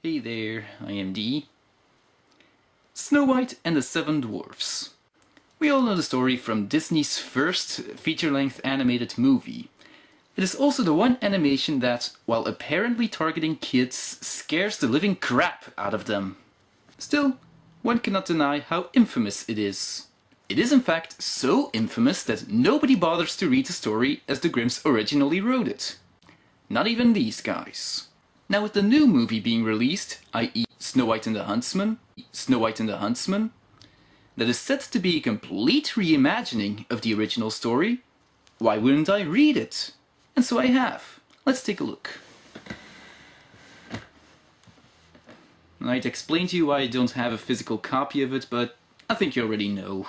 Hey there, I am Dee. Snow White and the Seven Dwarfs. We all know the story from Disney's first feature-length animated movie. It is also the one animation that, while apparently targeting kids, scares the living crap out of them. Still, one cannot deny how infamous it is. It is in fact so infamous that nobody bothers to read the story as the Grimms originally wrote it. Not even these guys. Now with the new movie being released, i.e. Snow White and the Huntsman, that is set to be a complete reimagining of the original story, why wouldn't I read it? And so I have. Let's take a look. I'd explain to you why I don't have a physical copy of it, but I think you already know.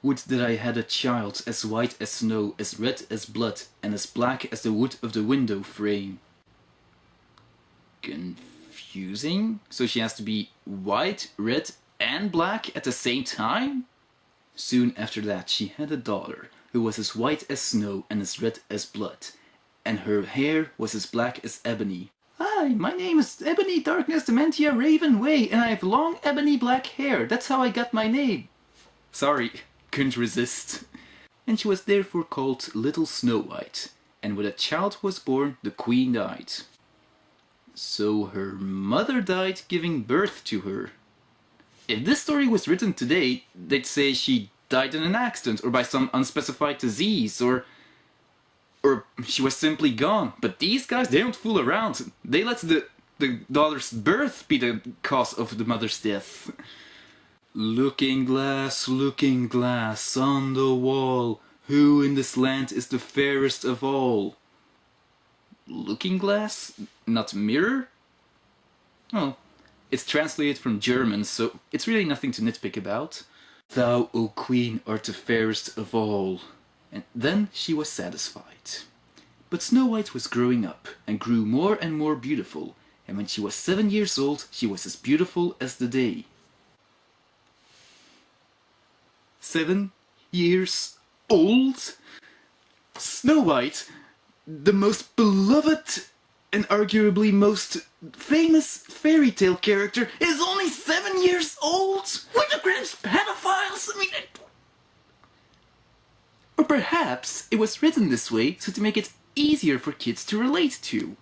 Would that I had a child as white as snow, as red as blood, and as black as the wood of the window frame. Confusing? So she has to be white, red, and black at the same time? Soon after that she had a daughter, who was as white as snow and as red as blood, and her hair was as black as ebony. Hi, my name is Ebony Darkness Dementia Raven Way, and I have long ebony black hair. That's how I got my name. Sorry, couldn't resist. And she was therefore called Little Snow White, and when a child was born, the queen died. So her mother died giving birth to her. If this story was written today, they'd say she died in an accident or by some unspecified disease or she was simply gone. But these guys, they don't fool around. They let the daughter's birth be the cause of the mother's death. Looking glass on the wall, who in this land is the fairest of all? Looking glass? Not mirror? Oh, it's translated from German, so it's really nothing to nitpick about. Thou, O Queen, art the fairest of all. And then she was satisfied. But Snow White was growing up, and grew more and more beautiful, and when she was 7 years old, she was as beautiful as the day. 7 years old? Snow White, the most beloved and arguably most famous fairy tale character, is only 7 years old? Were the Grimms pedophiles? I mean... Or perhaps it was written this way so to make it easier for kids to relate to.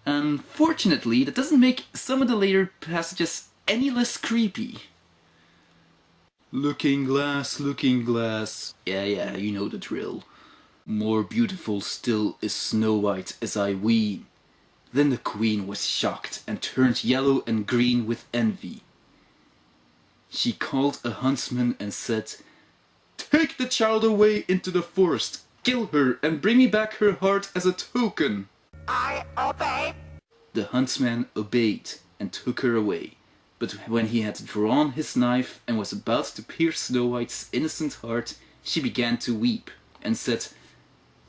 Unfortunately, that doesn't make some of the later passages any less creepy. Looking glass, yeah, you know the drill. More beautiful still is Snow White as I ween. Then the queen was shocked and turned yellow and green with envy. She called a huntsman and said, "Take the child away into the forest, kill her and bring me back her heart as a token." I obey. The huntsman obeyed and took her away. But when he had drawn his knife and was about to pierce Snow White's innocent heart, she began to weep and said,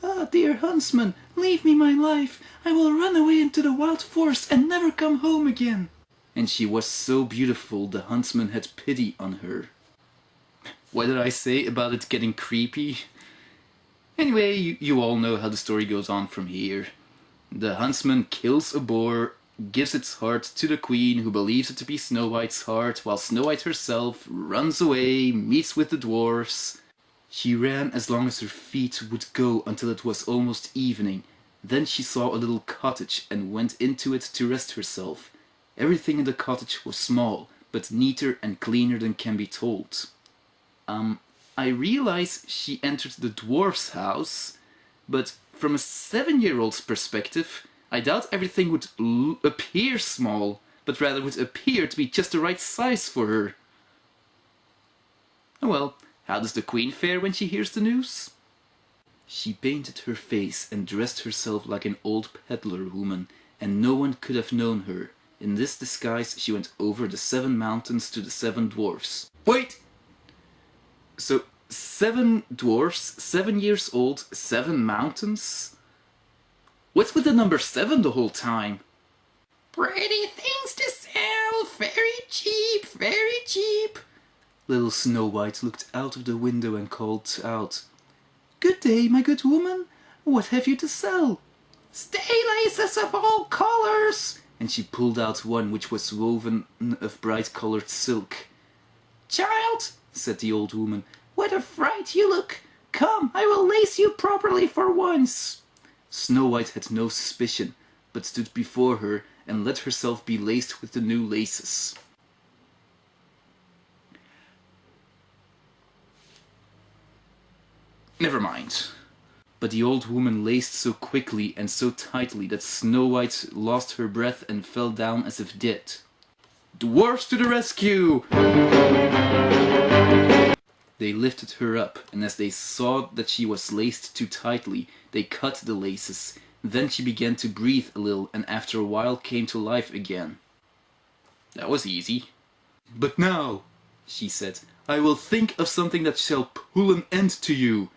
"Ah, dear huntsman, leave me my life. I will run away into the wild forest and never come home again." And she was so beautiful the huntsman had pity on her. What did I say about it getting creepy? Anyway, you all know how the story goes on from here. The huntsman kills a boar, gives its heart to the queen, who believes it to be Snow White's heart, while Snow White herself runs away, meets with the dwarfs. She ran as long as her feet would go until it was almost evening. Then she saw a little cottage and went into it to rest herself. Everything in the cottage was small, but neater and cleaner than can be told. I realize she entered the dwarf's house, but from a 7-year-old's perspective, I doubt everything would appear small, but rather would appear to be just the right size for her. Oh well, how does the queen fare when she hears the news? She painted her face and dressed herself like an old peddler woman, and no one could have known her. In this disguise she went over the 7 mountains to the 7 dwarfs. Wait! So, 7 dwarfs, 7 years old, 7 mountains? What's with the number 7 the whole time? Pretty things to sell, very cheap. Little Snow White looked out of the window and called out, "Good day, my good woman. What have you to sell?" Stay laces of all colors. And she pulled out one which was woven of bright-colored silk. Child, Said the old woman, what a fright you look. Come, I will lace you properly for once. Snow White had no suspicion, but stood before her and let herself be laced with the new laces. Never mind. But the old woman laced so quickly and so tightly that Snow White lost her breath and fell down as if dead. Dwarfs to the rescue! They lifted her up, and as they saw that she was laced too tightly, they cut the laces. Then she began to breathe a little, and after a while came to life again. That was easy. But now, she said, I will think of something that shall pull an end to you.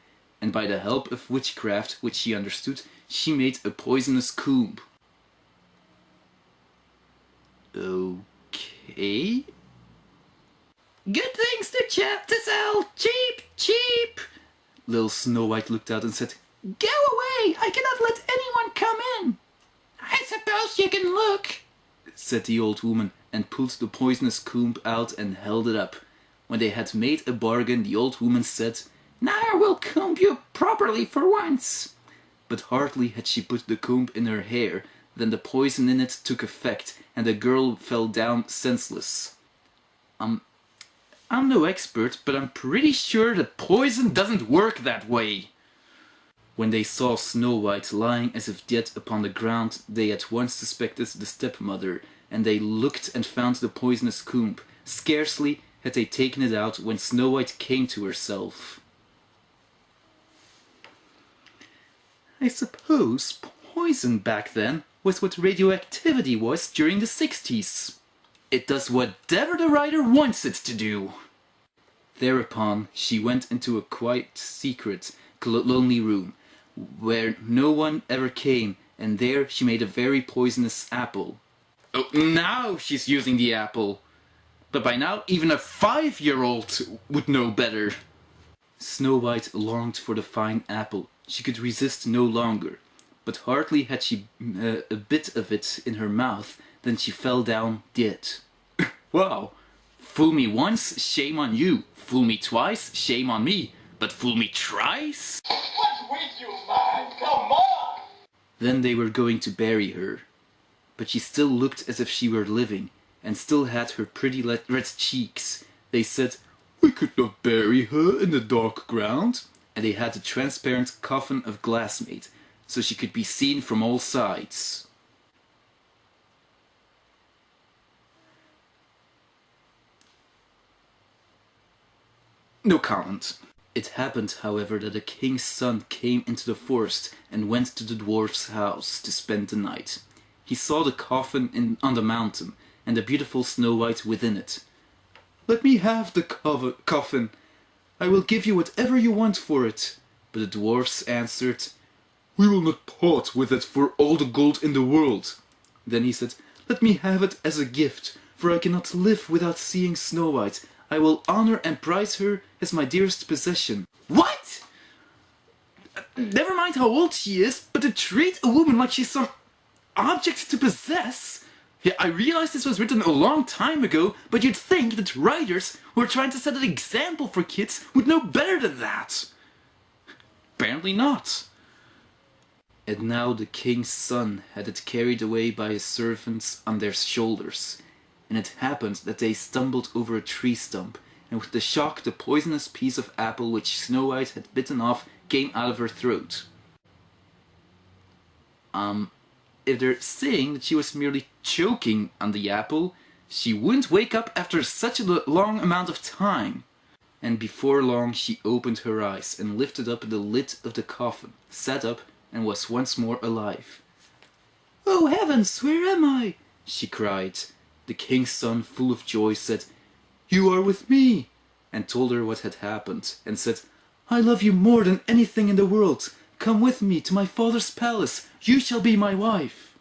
And by the help of witchcraft, which she understood, she made a poisonous comb. Okay. Good things to sell. Cheap, cheap. Little Snow White looked out and said, Go away. I cannot let anyone come in. I suppose you can look, said the old woman, and pulled the poisonous comb out and held it up. When they had made a bargain, the old woman said, Now I will comb you properly for once. But hardly had she put the comb in her hair than the poison in it took effect, and the girl fell down senseless. I'm no expert, but I'm pretty sure that poison doesn't work that way. When they saw Snow White lying as if dead upon the ground, they at once suspected the stepmother, and they looked and found the poisonous comb. Scarcely had they taken it out when Snow White came to herself. I suppose poison back then was what radioactivity was during the 60s. It does whatever the writer wants it to do. Thereupon she went into a quite secret, lonely room, where no one ever came, and there she made a very poisonous apple. Oh, now she's using the apple! But by now even a 5-year-old would know better. Snow White longed for the fine apple. She could resist no longer, but hardly had she a bit of it in her mouth than she fell down dead. Wow! Fool me once, shame on you. Fool me twice, shame on me. But fool me thrice? What's with you, man? Come on! Then they were going to bury her. But she still looked as if she were living, and still had her pretty red cheeks. They said, We could not bury her in the dark ground. And they had a transparent coffin of glass made, so she could be seen from all sides. No comment. It happened, however, that a king's son came into the forest and went to the dwarf's house to spend the night. He saw the coffin on the mountain, and the beautiful Snow White within it. Let me have the coffin. I will give you whatever you want for it. But the dwarfs answered, We will not part with it for all the gold in the world. Then he said, Let me have it as a gift, for I cannot live without seeing Snow White. I will honor and prize her as my dearest possession. What? Never mind how old she is, but to treat a woman like she's some object to possess? Yeah, I realize this was written a long time ago, but you'd think that writers who are trying to set an example for kids would know better than that. Apparently not. And now the king's son had it carried away by his servants on their shoulders. And it happened that they stumbled over a tree stump, and with the shock the poisonous piece of apple which Snow White had bitten off came out of her throat. If they're saying that she was merely choking on the apple, she wouldn't wake up after such a long amount of time. And before long she opened her eyes and lifted up the lid of the coffin, sat up, and was once more alive. Oh heavens, where am I? She cried. The king's son, full of joy, said, You are with me, and told her what had happened, and said, I love you more than anything in the world. Come with me to my father's palace. You shall be my wife.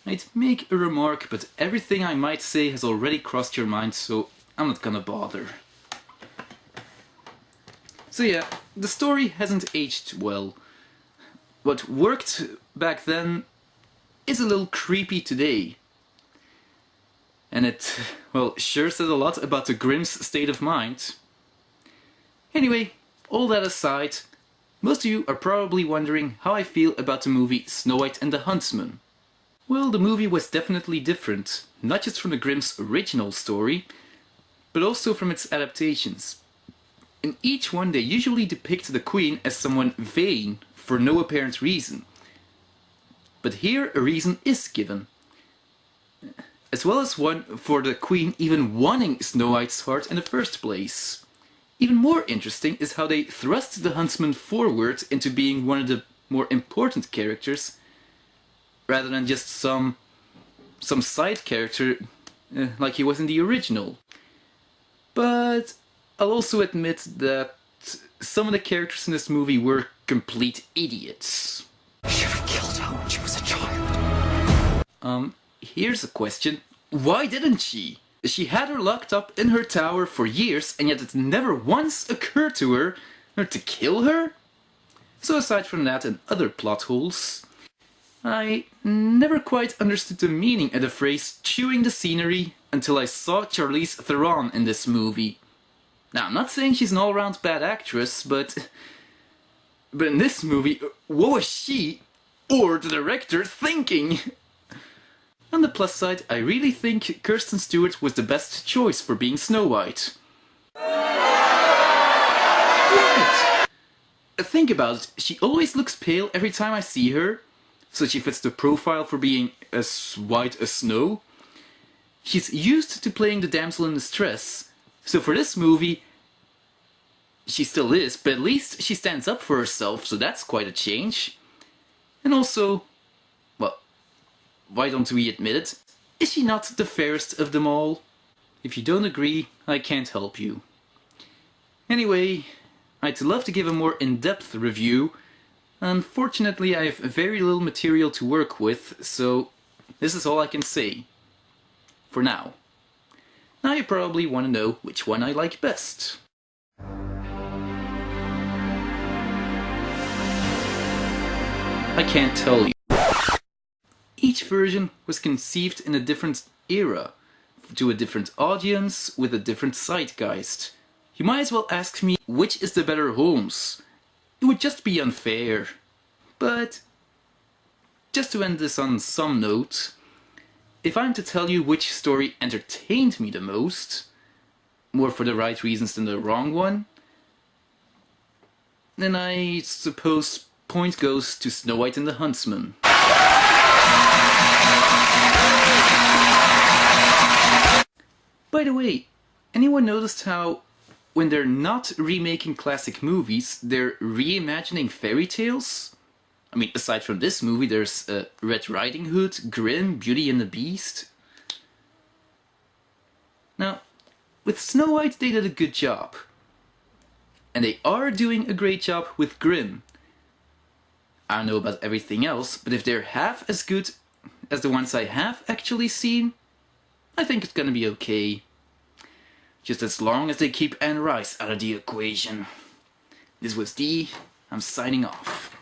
I'd make a remark, but everything I might say has already crossed your mind, so I'm not gonna bother. So yeah, the story hasn't aged well. what worked back then is a little creepy today. And it, well, sure said a lot about the Grimm's state of mind. Anyway, all that aside, most of you are probably wondering how I feel about the movie Snow White and the Huntsman. Well, the movie was definitely different, not just from the Grimm's original story, but also from its adaptations. In each one they usually depict the queen as someone vain for no apparent reason. But here a reason is given. As well as one for the queen even wanting Snow White's heart in the first place. Even more interesting is how they thrust the huntsman forward into being one of the more important characters, rather than just some side character like he was in the original. But I'll also admit that some of the characters in this movie were complete idiots. I should have killed her when she was a child. Here's a question. Why didn't she? She had her locked up in her tower for years, and yet it never once occurred to her to kill her? So aside from that and other plot holes, I never quite understood the meaning of the phrase chewing the scenery until I saw Charlize Theron in this movie. Now, I'm not saying she's an all-round bad actress, but in this movie, what was she or the director thinking? On the plus side, I really think Kristen Stewart was the best choice for being Snow White. What? Think about it, she always looks pale every time I see her, so she fits the profile for being as white as snow. She's used to playing the damsel in distress, so for this movie, she still is, but at least she stands up for herself, so that's quite a change. And also, well, why don't we admit it? Is she not the fairest of them all? If you don't agree, I can't help you. Anyway, I'd love to give a more in-depth review. Unfortunately, I have very little material to work with, so this is all I can say. For now. Now you probably want to know which one I like best. I can't tell you. Each version was conceived in a different era, to a different audience, with a different zeitgeist. You might as well ask me which is the better Holmes. It would just be unfair. But, just to end this on some note, if I'm to tell you which story entertained me the most, more for the right reasons than the wrong one, then I suppose point goes to Snow White and the Huntsman. By the way, anyone noticed how when they're not remaking classic movies, they're reimagining fairy tales? I mean, aside from this movie, there's Red Riding Hood, Grimm, Beauty and the Beast. Now, with Snow White they did a good job. And they are doing a great job with Grimm. I don't know about everything else, but if they're half as good as the ones I have actually seen, I think it's gonna be okay. Just as long as they keep Anne Rice out of the equation. This was D. I'm signing off.